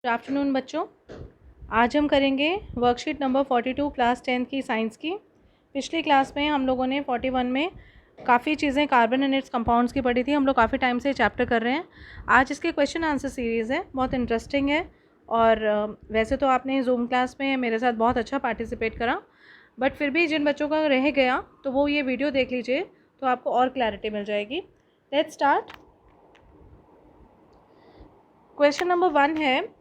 Good afternoon बच्चों। आज हम करेंगे वर्कशीट नंबर 42 क्लास 10 की साइंस की। पिछली क्लास में हम लोगों ने 41 में काफ़ी चीज़ें कार्बन एंड इट्स कंपाउंड्स की पढ़ी थी। हम लोग काफ़ी टाइम से चैप्टर कर रहे हैं। आज इसके क्वेश्चन आंसर सीरीज़ है, बहुत इंटरेस्टिंग है। और वैसे तो आपने जूम क्लास में मेरे साथ बहुत अच्छा पार्टिसिपेट करा, बट फिर भी जिन बच्चों का रह गया तो वो ये वीडियो देख लीजिए तो आपको और क्लैरिटी मिल जाएगी। Let's start. क्वेश्चन नंबर 1 है,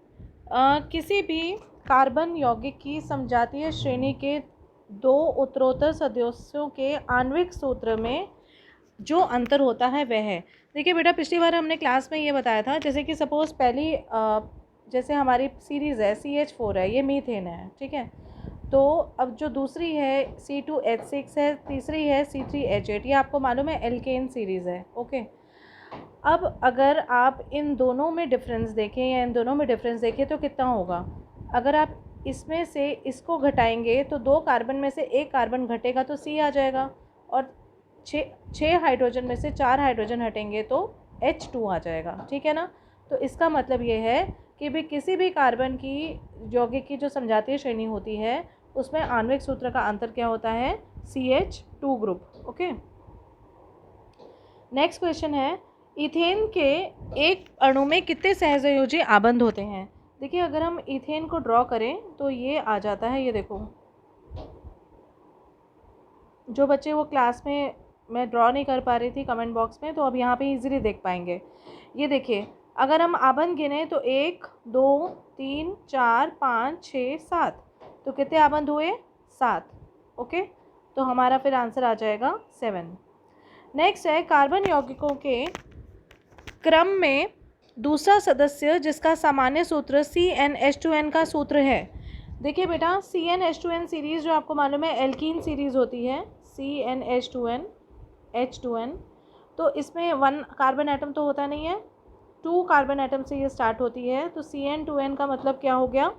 किसी भी कार्बन यौगिक की समजातीय श्रेणी के दो उत्तरोत्तर सदस्यों के आणविक सूत्र में जो अंतर होता है वह है। देखिए बेटा, पिछली बार हमने क्लास में ये बताया था, जैसे कि सपोज पहली जैसे हमारी सीरीज़ है CH4 है, ये मीथेन है, ठीक है। तो अब जो दूसरी है C2H6 है, तीसरी है C3H8, ये आपको मालूम है एल्केन सीरीज़ है, ओके। अब अगर आप इन दोनों में डिफरेंस देखें या इन दोनों में डिफरेंस देखें तो कितना होगा। अगर आप इसमें से इसको घटाएंगे तो दो कार्बन में से एक कार्बन घटेगा तो C आ जाएगा, और छः हाइड्रोजन में से 4 हाइड्रोजन हटेंगे तो H2 आ जाएगा, ठीक है ना। तो इसका मतलब ये है कि भी किसी भी कार्बन की यौगिक की जो समजातीय श्रेणी होती है उसमें आणविक सूत्र का अंतर क्या होता है, CH2 group, okay. Next question है, इथेन के एक अणु में कितने सहसंयोजी आबंध होते हैं। देखिए, अगर हम इथेन को ड्रॉ करें तो ये आ जाता है, ये देखो। जो बच्चे वो क्लास में मैं ड्रॉ नहीं कर पा रही थी कमेंट बॉक्स में, तो अब यहाँ पे इजीली देख पाएंगे। ये देखिए, अगर हम आबंध गिने तो 1 2 3 4 5 6 7, तो कितने आबंध हुए, 7, ओके। तो हमारा फिर आंसर आ जाएगा 7। नेक्स्ट है, कार्बन यौगिकों के क्रम में दूसरा सदस्य जिसका सामान्य सूत्र CnH2n का सूत्र है। देखिए बेटा, CnH2n सीरीज़ जो आपको मालूम है एल्कीन सीरीज़ होती है, CnH2n H2n। तो इसमें 1 कार्बन एटम तो होता नहीं है, 2 कार्बन एटम से ये स्टार्ट होती है। तो Cn2n का मतलब क्या हो गया,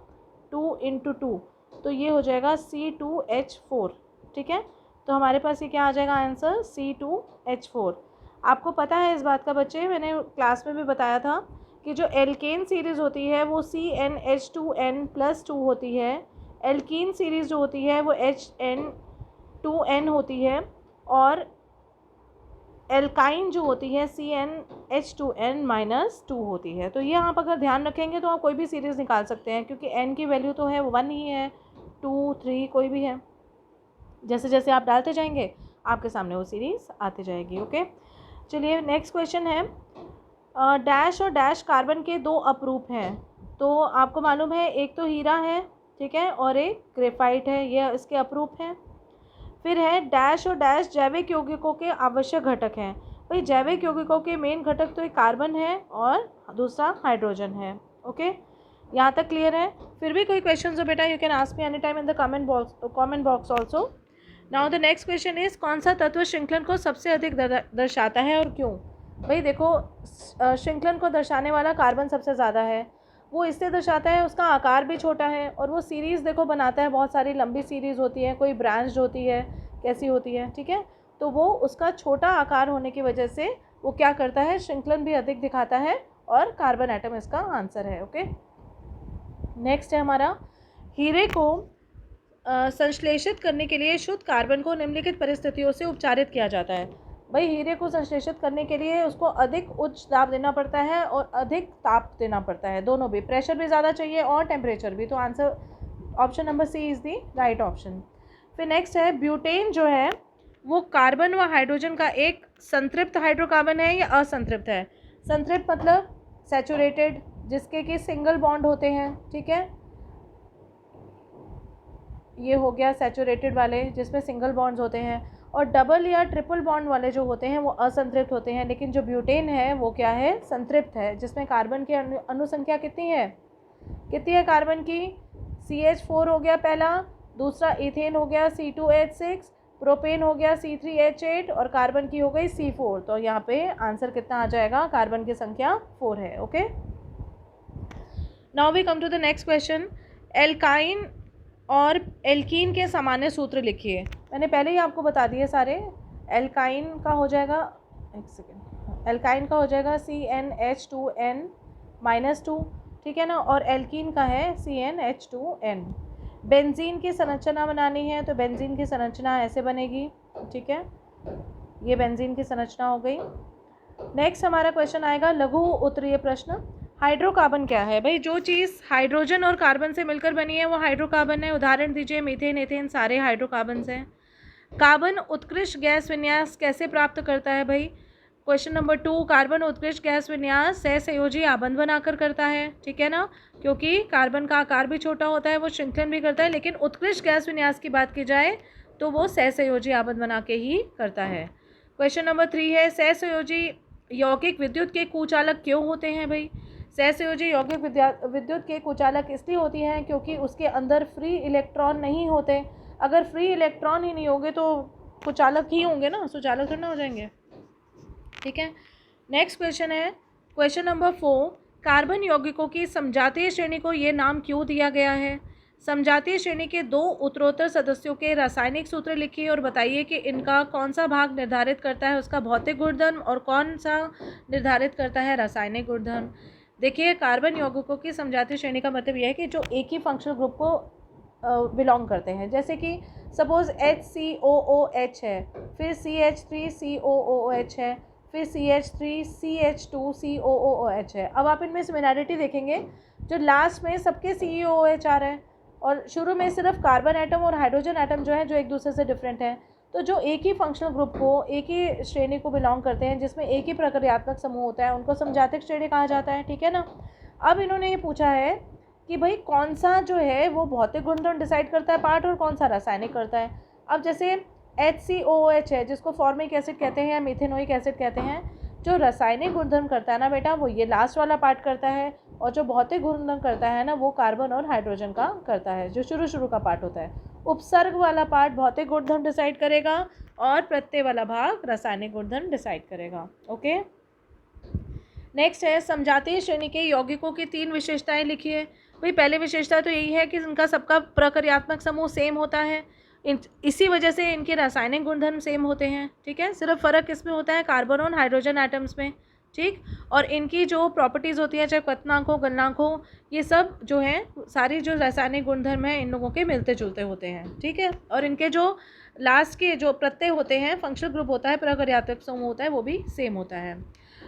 2 × 2, तो ये हो जाएगा C2H4, ठीक है। तो हमारे पास ये क्या आ जाएगा आंसर, C2H4। आपको पता है इस बात का बच्चे, मैंने क्लास में भी बताया था कि जो एल्केन सीरीज़ होती है वो CnH2n+2 होती है। एल्कीन सीरीज़ जो होती है वो HN2n होती है, और एल्काइन जो होती है CnH2n-2 होती है। तो ये आप अगर ध्यान रखेंगे तो आप कोई भी सीरीज़ निकाल सकते हैं, क्योंकि n की वैल्यू तो है 1 ही है, 2 3 कोई भी है। जैसे जैसे आप डालते जाएंगे आपके सामने वो सीरीज़ आती जाएगी, ओके। चलिए नेक्स्ट क्वेश्चन है, डैश और डैश कार्बन के दो अपरूप हैं। तो आपको मालूम है एक तो हीरा है, ठीक है, और एक ग्रेफाइट है, ये इसके अपरूप हैं। फिर है डैश और डैश जैविक यौगिकों के आवश्यक घटक हैं। भाई जैविक यौगिकों के मेन घटक तो एक कार्बन है और दूसरा हाइड्रोजन है, ओके। यहाँ तक क्लियर है। फिर भी कोई क्वेश्चन हो बेटा, you can ask me any time in the comment box also. Now the next question is, कौन सा तत्व श्रृंखलन को सबसे अधिक दर्शाता है और क्यों। भाई देखो, श्रृंखलन को दर्शाने वाला कार्बन सबसे ज़्यादा है। वो इससे दर्शाता है, उसका आकार भी छोटा है, और वो सीरीज़ देखो बनाता है, बहुत सारी लंबी सीरीज़ होती है, कोई ब्रांच होती है, कैसी होती है, ठीक है। तो वो उसका छोटा आकार होने की वजह से वो क्या करता है, श्रृंखलन भी अधिक दिखाता है, और कार्बन एटम इसका आंसर है, ओके। नेक्स्ट है हमारा, हीरे को संश्लेषित करने के लिए शुद्ध कार्बन को निम्नलिखित परिस्थितियों से उपचारित किया जाता है। भाई हीरे को संश्लेषित करने के लिए उसको अधिक उच्च दाब देना पड़ता है और अधिक ताप देना पड़ता है, दोनों भी, प्रेशर भी ज़्यादा चाहिए और टेम्परेचर भी। तो answer option number C is the right option. फिर नेक्स्ट है, ब्यूटेन जो है वो कार्बन व हाइड्रोजन का एक संतृप्त हाइड्रोकार्बन है या असंतृप्त है। संतृप्त मतलब सैचुरेटेड, जिसके कि सिंगल बॉन्ड होते हैं, ठीक है। ये हो गया सैचुरेटेड वाले जिसमें सिंगल बॉन्ड्स होते हैं, और डबल या ट्रिपल बॉन्ड वाले जो होते हैं वो असंतृप्त होते हैं। लेकिन जो ब्यूटेन है वो क्या है, संतृप्त है, जिसमें कार्बन की अनुसंख्या कितनी है कार्बन की, CH4 हो गया पहला, दूसरा इथेन हो गया C2H6, प्रोपेन हो गया C3H8, और कार्बन की हो गई C4। तो यहाँ पे आंसर कितना आ जाएगा, कार्बन की संख्या 4 है, okay. Now we come to the next question, alkyne और एल्कीन के सामान्य सूत्र लिखिए। मैंने पहले ही आपको बता दिए सारे। एल्काइन का हो जाएगा, एक सेकेंड, एल्काइन का हो जाएगा CnH2n-2, ठीक है ना, और एल्कीन का है CnH2n। बेंजीन की संरचना बनानी है तो बेंजीन की संरचना ऐसे बनेगी, ठीक है, ये बेंजीन की संरचना हो गई। नेक्स्ट हमारा क्वेश्चन आएगा लघु उत्तरीय प्रश्न। हाइड्रोकार्बन क्या है? भाई जो चीज़ हाइड्रोजन और कार्बन से मिलकर बनी है वो हाइड्रोकार्बन है। उदाहरण दीजिए, मीथेन, एथेन, सारे हाइड्रोकार्बन हैं। कार्बन उत्कृष्ट गैस विन्यास कैसे प्राप्त करता है? भाई क्वेश्चन नंबर 2, कार्बन उत्कृष्ट गैस विन्यास सहसंयोजी आबंध बनाकर करता है, ठीक है ना, क्योंकि कार्बन का आकार भी छोटा होता है, वो श्रृंखलन भी करता है, लेकिन उत्कृष्ट गैस विन्यास की बात की जाए तो वो सहसंयोजी आबंध बना के ही करता है। क्वेश्चन नंबर 3 है सहसंयोजी यौगिक विद्युत के कुचालक क्यों होते हैं? भाई सहसंयोजी यौगिक विद्युत के कुचालक इसलिए होती हैं क्योंकि उसके अंदर फ्री इलेक्ट्रॉन नहीं होते। अगर फ्री इलेक्ट्रॉन ही नहीं होंगे तो कुचालक ही होंगे ना, सुचालक थोड़ा ना हो जाएंगे, ठीक है। नेक्स्ट क्वेश्चन है क्वेश्चन नंबर 4, कार्बन यौगिकों की समजातीय श्रेणी को ये नाम क्यों दिया गया है? समजातीय श्रेणी के 2 उत्तरोत्तर सदस्यों के रासायनिक सूत्र लिखिए और बताइए कि इनका कौन सा भाग निर्धारित करता है उसका भौतिक गुणधर्म और कौन सा निर्धारित करता है रासायनिक गुणधर्म। देखिए, कार्बन यौगिकों की समजातीय श्रेणी का मतलब यह है कि जो एक ही फंक्शनल ग्रुप को बिलोंग करते हैं। जैसे कि सपोज HCOOH है, फिर CH3COOH है, फिर CH3CH2COOH है। अब आप इनमें सिमिलैरिटी देखेंगे, जो लास्ट में सबके COOH आ रहा है और शुरू में सिर्फ कार्बन एटम और हाइड्रोजन एटम जो है जो एक दूसरे से डिफरेंट है। तो जो एक ही फंक्शनल ग्रुप को, एक ही श्रेणी को बिलोंग करते हैं, जिसमें एक ही प्रक्रियात्मक समूह होता है, उनको समजातिक श्रेणी कहा जाता है, ठीक है ना। अब इन्होंने ये पूछा है कि भाई कौन सा जो है वो भौतिक गुणधर्म डिसाइड करता है पार्ट और कौन सा रासायनिक करता है। अब जैसे HCOOH है, जिसको फॉर्मिक एसिड कहते हैं या मिथेनोइक एसिड कहते हैं, जो रासायनिक गुणधर्म करता है ना बेटा, वो ये लास्ट वाला पार्ट करता है, और जो भौतिक गुणधर्म करता है ना, वो कार्बन और हाइड्रोजन का करता है, जो शुरू का पार्ट होता है। उपसर्ग वाला पार्ट भौतिक गुणधर्म डिसाइड करेगा और प्रत्यय वाला भाग रासायनिक गुणधर्म डिसाइड करेगा। ओके, नेक्स्ट है समजातीय श्रेणी के यौगिकों की 3 विशेषताएं लिखिए। भाई पहली विशेषता तो यही है कि इनका सबका प्रक्रियात्मक समूह सेम होता है, इसी वजह से इनके रासायनिक गुणधर्म सेम होते हैं, ठीक है। सिर्फ फ़र्क किसमें होता है? कार्बन और हाइड्रोजन एटम्स में, ठीक। और इनकी जो प्रॉपर्टीज़ होती हैं, चाहे क्वथनांक हो, गलनांक हो, ये सब जो है सारी जो रासायनिक गुणधर्म हैं इन लोगों के मिलते जुलते होते हैं, ठीक है। और इनके जो लास्ट के जो प्रत्यय होते हैं, फंक्शनल ग्रुप होता है, प्रक्रियात्मक समूह होता है, वो भी सेम होता है।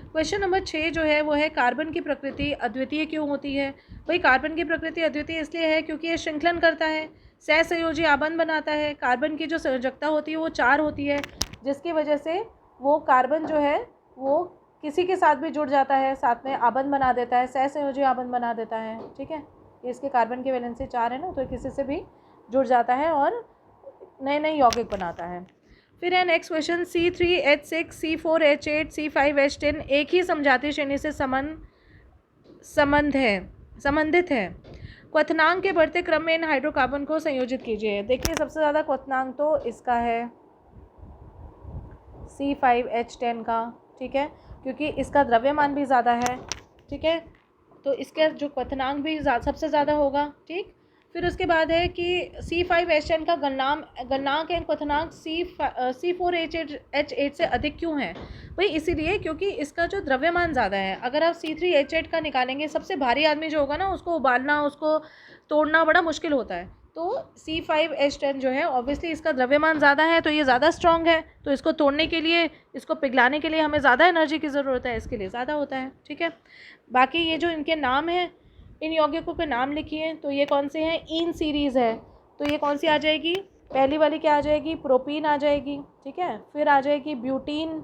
क्वेश्चन नंबर 6 जो है वो है कार्बन की प्रकृति अद्वितीय क्यों होती है? भाई कार्बन की प्रकृति अद्वितीय इसलिए है क्योंकि ये श्रृंखलन करता है, सहसंयोजी आबंध बनाता है। कार्बन की जो संयोजकता होती है वो 4 होती है, जिसकी वजह से वो कार्बन जो है वो किसी के साथ भी जुड़ जाता है, साथ में आबंध बना देता है, सहसंयोजी आबंध बना देता है, ठीक है। ये इसके कार्बन की वैलेंसी 4 है ना, तो किसी से भी जुड़ जाता है और नए नए यौगिक बनाता है। फिर है next question, C3H6 C4H8 C5H10 एक ही समजातीय श्रेणी से संबंधित है। क्वथनांक के बढ़ते क्रम में इन हाइड्रोकार्बन को संयोजित कीजिए। देखिए सबसे ज़्यादा क्वथनांक तो इसका है C5H10 का, ठीक है, क्योंकि इसका द्रव्यमान भी ज़्यादा है, ठीक है, तो इसका जो क्वथनांक भी सबसे ज़्यादा होगा, ठीक। फिर उसके बाद है कि C5H10 का गलनांक एवं क्वथनांक C4H8 से अधिक क्यों है? भाई इसीलिए क्योंकि इसका जो द्रव्यमान ज़्यादा है। अगर आप C3H8 का निकालेंगे, सबसे भारी आदमी जो होगा ना, उसको उबालना, उसको तोड़ना बड़ा मुश्किल होता है। तो C5H10 जो है ऑब्वियसली इसका द्रव्यमान ज़्यादा है, तो ये ज़्यादा स्ट्रॉन्ग है, तो इसको तोड़ने के लिए, इसको पिघलाने के लिए हमें ज़्यादा एनर्जी की ज़रूरत है, इसके लिए ज़्यादा होता है, ठीक है। बाकी ये जो इनके नाम हैं, इन यौगिकों के नाम लिखिए। तो ये कौन से हैं? इन सीरीज़ है, तो ये कौन सी आ जाएगी? पहली वाली क्या आ जाएगी? प्रोपीन आ जाएगी, ठीक है। फिर आ जाएगी ब्यूटीन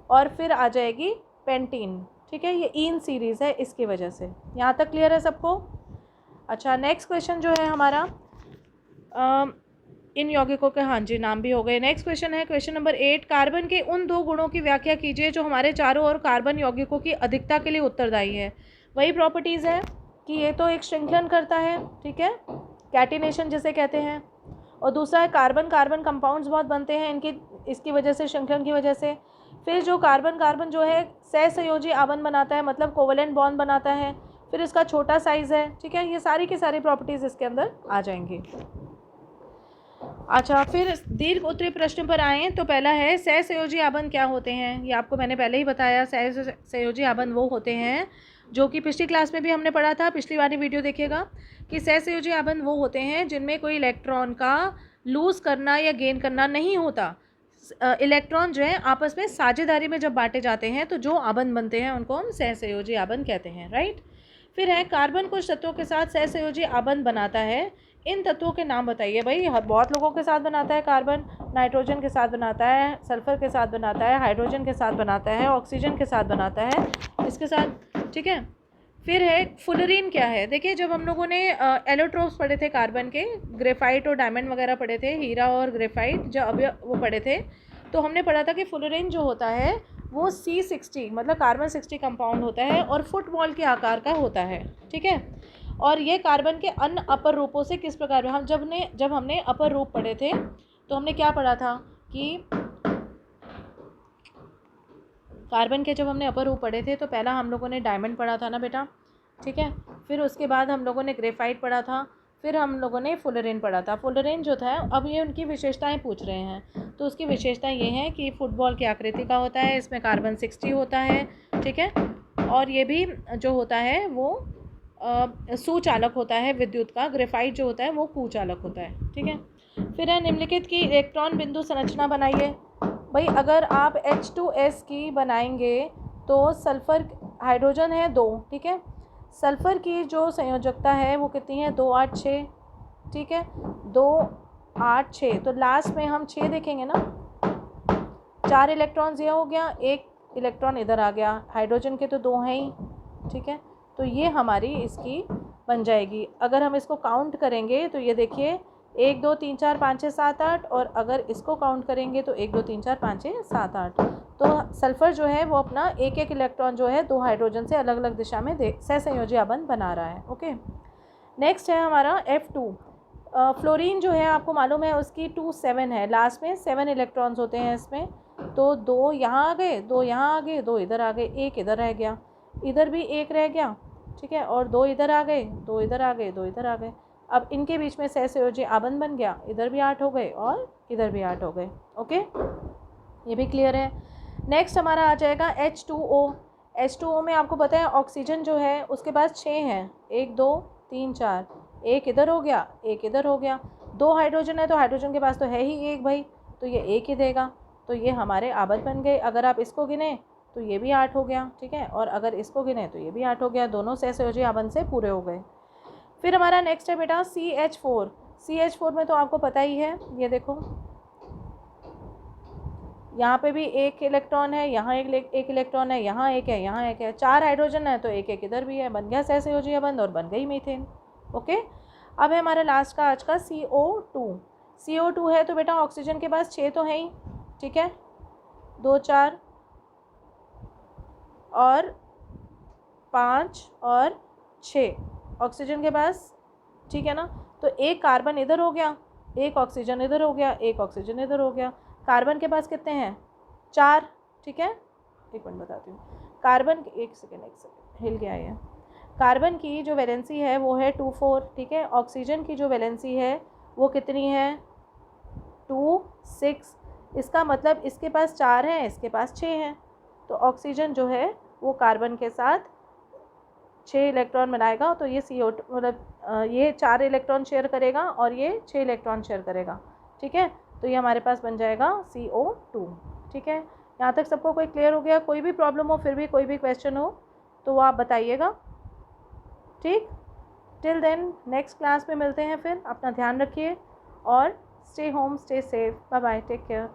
और फिर आ जाएगी पेंटीन, ठीक है। ये इन सीरीज़ है इसकी वजह से। यहाँ तक क्लियर है सबको? अच्छा, नेक्स्ट क्वेश्चन जो है हमारा इन यौगिकों के, हाँ जी, नाम भी हो गए। नेक्स्ट क्वेश्चन है क्वेश्चन नंबर 8, कार्बन के उन 2 गुणों की व्याख्या कीजिए जो हमारे चारों ओर कार्बन यौगिकों की अधिकता के लिए उत्तरदायी है। वही प्रॉपर्टीज़ है कि ये तो एक श्रृंखलन करता है, ठीक है, कैटिनेशन जिसे कहते हैं, और दूसरा है कार्बन कार्बन कंपाउंड्स बहुत बनते हैं इसकी वजह से, श्रृंखलन की वजह से। फिर जो कार्बन जो है सहसंयोजी आबंध बनाता है, मतलब कोवलेंट बॉन्ड बनाता है। फिर इसका छोटा साइज़ है, ठीक है। ये सारी की सारी प्रॉपर्टीज़ इसके अंदर आ जाएंगी। अच्छा, फिर दीर्घ उत्तरीय प्रश्न पर आएँ तो पहला है सहसंयोजी आबंध क्या होते हैं? ये आपको मैंने पहले ही बताया। सहसंयोजी आबंध वो होते हैं जो कि पिछली क्लास में भी हमने पढ़ा था, पिछली वाली वीडियो देखिएगा, कि सहसंयोजी आबंध वो होते हैं जिनमें कोई इलेक्ट्रॉन का लूज़ करना या गेन करना नहीं होता। इलेक्ट्रॉन जो है आपस में साझेदारी में जब बांटे जाते हैं तो जो आबंध बनते हैं उनको हम सहसंयोजी आबंध कहते हैं, राइट। फिर है कार्बन कुछ तत्वों के साथ सहसंयोजी आबंध बनाता है। इन तत्वों के नाम बताइए भाई। बहुत लोगों के साथ बनाता है कार्बन, नाइट्रोजन के साथ बनाता है, सल्फर के साथ बनाता है, हाइड्रोजन के साथ बनाता है, ऑक्सीजन के साथ बनाता है, इसके साथ, ठीक है। फिर है फुलरीन क्या है। देखिए जब हम लोगों ने एलोट्रोप्स पढ़े थे कार्बन के, ग्रेफाइट और डायमंड वगैरह पढ़े थे, हीरा और ग्रेफाइट जब अभी वो पढ़े थे, तो हमने पढ़ा था कि फुलरीन जो होता है वो C60 मतलब कार्बन 60 कंपाउंड होता है और फुटबॉल के आकार का होता है, ठीक है। और ये कार्बन के अन्य अपर रूपों से किस प्रकार, हम जब हमने अपर रूप पढ़े थे तो हमने क्या पढ़ा था कि कार्बन के जब हमने अपर रूप पढ़े थे तो पहला हम लोगों ने डायमंड पढ़ा था ना बेटा, ठीक है। फिर उसके बाद हम लोगों ने ग्रेफाइट पढ़ा था, फिर हम लोगों ने फुलरीन पढ़ा था। फुलरीन जो था, अब ये उनकी विशेषताएं पूछ रहे हैं, तो उसकी विशेषताएं ये हैं कि फुटबॉल की आकृति का होता है, इसमें कार्बन 60 होता है, ठीक है। और ये भी जो होता है वो सुचालक होता है विद्युत का। ग्रेफाइट जो होता है वो कुचालक होता है, ठीक है। फिर है निम्नलिखित की इलेक्ट्रॉन बिंदु संरचना बनाइए। भाई अगर आप H2S की बनाएंगे तो सल्फ़र हाइड्रोजन है 2, ठीक है। सल्फ़र की जो संयोजकता है वो कितनी है, 2 8 6, ठीक है, 2 8 6। तो लास्ट में हम 6 देखेंगे ना, 4 इलेक्ट्रॉन्स ये हो गया, 1 इलेक्ट्रॉन इधर आ गया, हाइड्रोजन के तो 2 हैं ही, ठीक है। तो ये हमारी इसकी बन जाएगी। अगर हम इसको काउंट करेंगे तो ये देखिए 1 2 3 4 5 6 7 8, और अगर इसको काउंट करेंगे तो 1 2 3 4 5 6 7 8। तो सल्फ़र जो है वो अपना एक एक इलेक्ट्रॉन जो है 2 हाइड्रोजन से अलग अलग दिशा में सहसंयोजी आबंध बना रहा है, ओके। नेक्स्ट है हमारा F2। फ्लोरीन जो है आपको मालूम है उसकी 2 7 है, लास्ट में 7 इलेक्ट्रॉन्स होते हैं इसमें। तो 2 यहाँ आ गए, 2 यहाँ आ गए, 2 इधर आ गए, 1 इधर रह गया, इधर भी 1 रह गया, ठीक है, और 2 इधर आ गए, 2 इधर आ गए, 2 इधर आ गए। अब इनके बीच में सहसंयोजी आबंध बन गया, इधर भी 8 हो गए और इधर भी 8 हो गए, ओके, ये भी क्लियर है। नेक्स्ट हमारा आ जाएगा H2O। H2O में आपको पता है ऑक्सीजन जो है उसके पास 6 हैं, 1 2 3 4, 1 इधर हो गया, 1 इधर हो गया, 2 हाइड्रोजन है तो हाइड्रोजन के पास तो है ही 1 भाई, तो ये 1 ही देगा, तो ये हमारे आबंध बन गए। अगर आप इसको गिने तो ये भी 8 हो गया, ठीक है, और अगर इसको गिने तो ये भी 8 हो गया, दोनों सहसंयोजी आबंध से पूरे हो गए। फिर हमारा नेक्स्ट है बेटा CH4। CH4 में तो आपको पता ही है, ये देखो यहाँ पे भी 1 इलेक्ट्रॉन है, यहाँ एक इलेक्ट्रॉन है, यहाँ 1 है, यहाँ 1 है, 4 हाइड्रोजन है तो 1 1 इधर भी है, बन गया सहसंयोजी आबंध और बन गई मीथेन, ओके। अब है हमारा लास्ट का आज का CO2। CO2 है तो बेटा ऑक्सीजन के पास 6 तो है ही, ठीक है, 2 4 और 5 और 6 ऑक्सीजन के पास, ठीक है ना। तो एक कार्बन इधर हो गया, एक ऑक्सीजन इधर हो गया, एक ऑक्सीजन इधर हो गया। कार्बन के पास कितने हैं, 4, ठीक है। एक मिनट बताती हूँ। कार्बन, एक सेकेंड हिल गया ये। कार्बन की जो वैलेंसी है वो है 2 4, ठीक है। ऑक्सीजन की जो वैलेंसी है वो कितनी है, 2 6। इसका मतलब इसके पास 4 हैं, इसके पास 6 हैं, तो ऑक्सीजन जो है वो कार्बन के साथ 6 इलेक्ट्रॉन बनाएगा, तो ये CO2 मतलब ये 4 इलेक्ट्रॉन शेयर करेगा और ये 6 इलेक्ट्रॉन शेयर करेगा, ठीक है। तो ये हमारे पास बन जाएगा CO2, ठीक है। यहाँ तक सबको कोई क्लियर हो गया? कोई भी प्रॉब्लम हो, फिर भी कोई भी क्वेश्चन हो तो वो आप बताइएगा, ठीक। टिल देन नेक्स्ट क्लास में मिलते हैं, फिर अपना ध्यान रखिए और stay home, stay safe, bye bye, take care.